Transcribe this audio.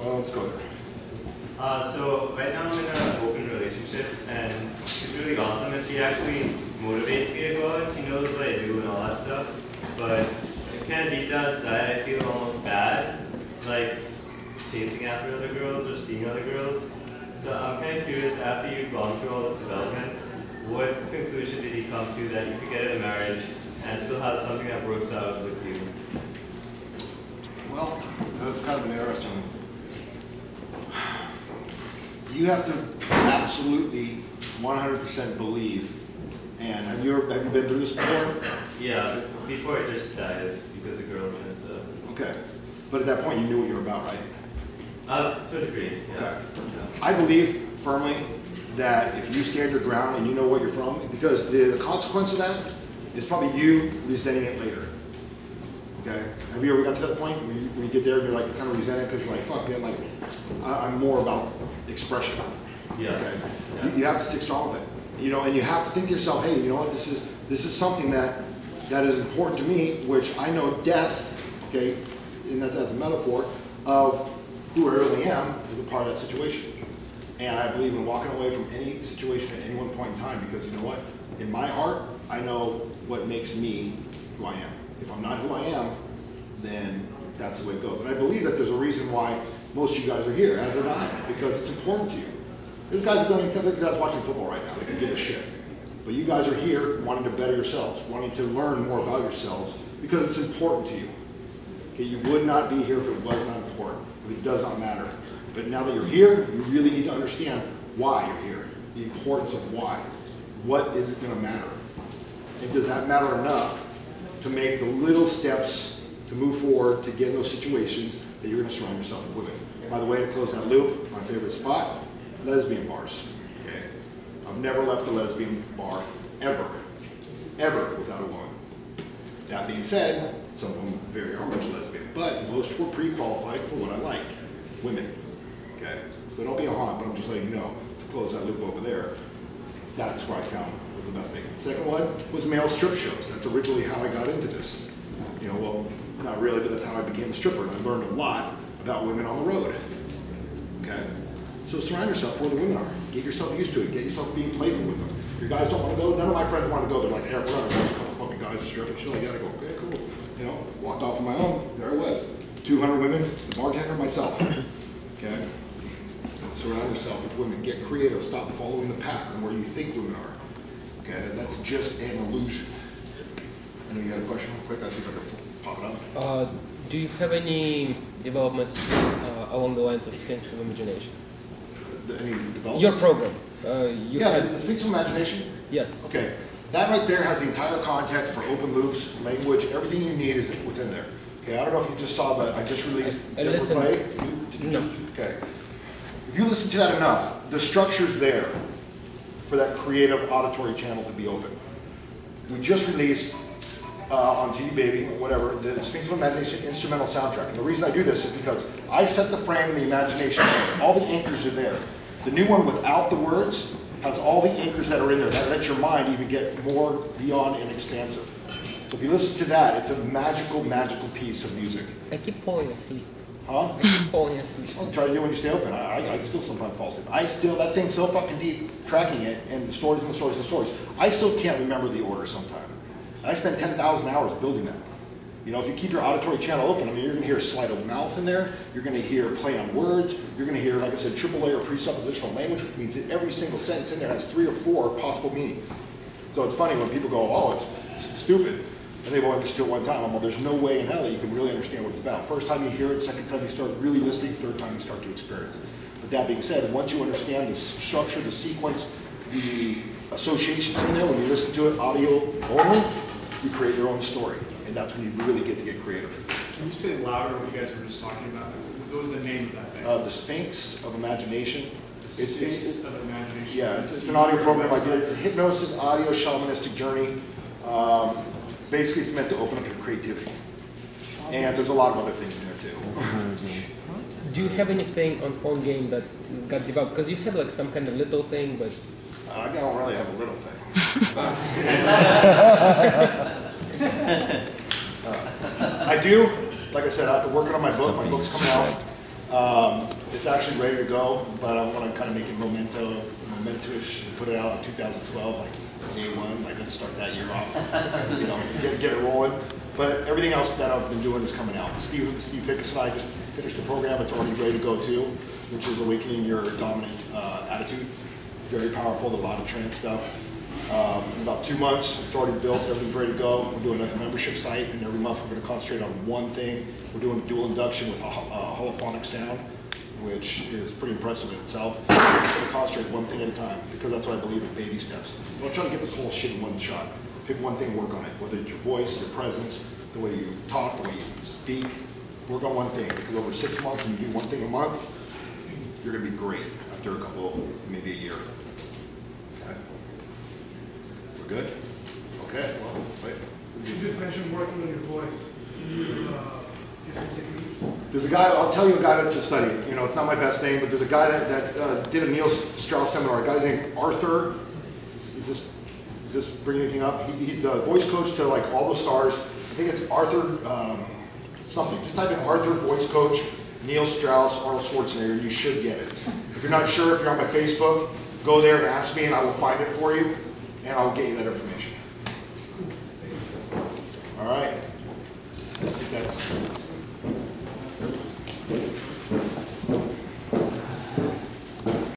Well, let's go there. So right now I'm in an open relationship, and it's really awesome if she actually motivates me to go out. She knows what I do and all that stuff, but kind of deep down inside I feel almost bad, like chasing after other girls or seeing other girls. So I'm kind of curious, after you've gone through all this development, what conclusion did you come to that you could get in a marriage and still have something that works out with you? Well, that's kind of an interesting. You have to absolutely 100% believe. And have you been through this before? Yeah, before it just dies because of girlfriend and stuff. Okay, but at that point you knew what you were about, right? To a degree, yeah. Okay. Yeah. I believe firmly that if you stand your ground and you know what you're from, because the consequence of that is probably you resenting it later. Okay? Have you ever got to that point where you get there and you're like kind of resent it because you're like, fuck man, like I'm more about expression. Yeah. Okay. Yeah. You have to stick strong with it. You know, and you have to think to yourself, hey, you know what, this is something that is important to me, which I know death, okay, and that's as a metaphor of who I really am is a part of that situation. And I believe in walking away from any situation at any one point in time, because you know what? In my heart, I know what makes me who I am. If I'm not who I am, then that's the way it goes. And I believe that there's a reason why most of you guys are here, as am I, because it's important to you. There's guys watching football right now, they can give a shit. But you guys are here wanting to better yourselves, wanting to learn more about yourselves, because it's important to you. Okay, you would not be here if it was not important. It does not matter. But now that you're here, you really need to understand why you're here, the importance of why. What is it going to matter? And does that matter enough to make the little steps to move forward to get in those situations that you're going to surround yourself with women? By the way, to close that loop, my favorite spot, lesbian bars. Okay, I've never left a lesbian bar ever without a woman. That being said, some of them very are much lesbian, but most were pre-qualified for what I like, women. Okay, so don't be a haunt, but I'm just letting you know, to close that loop over there, that's where I found was the best thing. The second one was male strip shows. That's originally how I got into this. You know, well, not really, but that's how I became a stripper, and I learned a lot about women on the road. Okay, so surround yourself where the women are. Get yourself used to it. Get yourself being playful with them. If your guys don't want to go, none of my friends want to go. They're like, hey, we're not going to a couple fucking guys to strip and shit like that. I go, okay, cool. You know, walked off on my own. There I was. 200 women, the bartender, myself. Okay? Surround yourself with women. Get creative. Stop following the pattern where you think women are. Okay? That's just an illusion. I know you had a question real quick. I'll see if I can pop it up. Do you have any developments along the lines of Sphinx of Imagination? Any developments? Your program. The Sphinx of Imagination? Yes. Okay. That right there has the entire context for open loops, language, everything you need is within there. Okay, I don't know if you just saw, but I just released Play. No. Okay. If you listen to that enough, the structure's there for that creative auditory channel to be open. We just released on TV Baby, whatever, the Sphinx of Imagination instrumental soundtrack. And the reason I do this is because I set the frame and the imagination, all the anchors are there. The new one without the words has all the anchors that are in there. That lets your mind even get more beyond and expansive. So if you listen to that, it's a magical, magical piece of music. I keep falling asleep. Huh? I keep falling asleep. Well, try to do it when you stay open. I still sometimes fall asleep. That thing's so fucking deep, tracking it, and the stories and the stories and the stories. I still can't remember the order sometimes. And I spent 10,000 hours building that. You know, if you keep your auditory channel open, I mean, you're going to hear sleight of mouth in there. You're going to hear play on words. You're going to hear, like I said, triple layer presuppositional language, which means that every single sentence in there has 3 or 4 possible meanings. So it's funny when people go, oh, it's stupid. And they've only listened to it one time. Well, there's no way in hell that you can really understand what it's about. First time you hear it, second time you start really listening, third time you start to experience it. But that being said, once you understand the structure, the sequence, the association in there, when you listen to it audio only, you create your own story. And that's when you really get to get creative. Can you say louder what you guys were just talking about? What was the name of that thing? The Sphinx of Imagination. The Sphinx of Imagination. Yeah, it's an audio program I did. It's a hypnosis, audio, shamanistic journey. Basically, it's meant to open up your creativity. And there's a lot of other things in there too. Do you have anything on phone game that got developed? Because you had like some kind of little thing, but... I don't really have a little thing. I do. Like I said, I've been working on my book. My book's coming out. It's actually ready to go, but I want to kind of make it memento-ish and put it out in 2012, like day one. Like let's start that year off, you know, get it rolling. But everything else that I've been doing is coming out. Steve Pickus and I just finished the program. It's already ready to go too, which is Awakening Your Dominant Attitude. Very powerful, a lot of trance stuff. In about 2 months, it's already built, everything's ready to go. We're doing a membership site, and every month we're going to concentrate on one thing. We're doing a dual induction with a holophonic sound, which is pretty impressive in itself. We're going to concentrate one thing at a time, because that's what I believe in, baby steps. Don't try to get this whole shit in one shot. Pick one thing and work on it, whether it's your voice, your presence, the way you talk, the way you speak. Work on one thing, because over 6 months, when you do one thing a month, you're going to be great after a couple, maybe a year. Okay? We're good? Okay, well, wait. You just mentioned working on your voice. Can you give some techniques? There's a guy, I'll tell you a guy to study. You know, it's not my best name, but there's a guy that did a Neil Strauss seminar, a guy named Arthur. Does this bring anything up? He's the voice coach to like all the stars. I think it's Arthur something. Just type in Arthur voice coach, Neil Strauss, Arnold Schwarzenegger, and you should get it. If you're not sure, if you're on my Facebook, go there and ask me and I will find it for you and I'll get you that information. All right. I think that's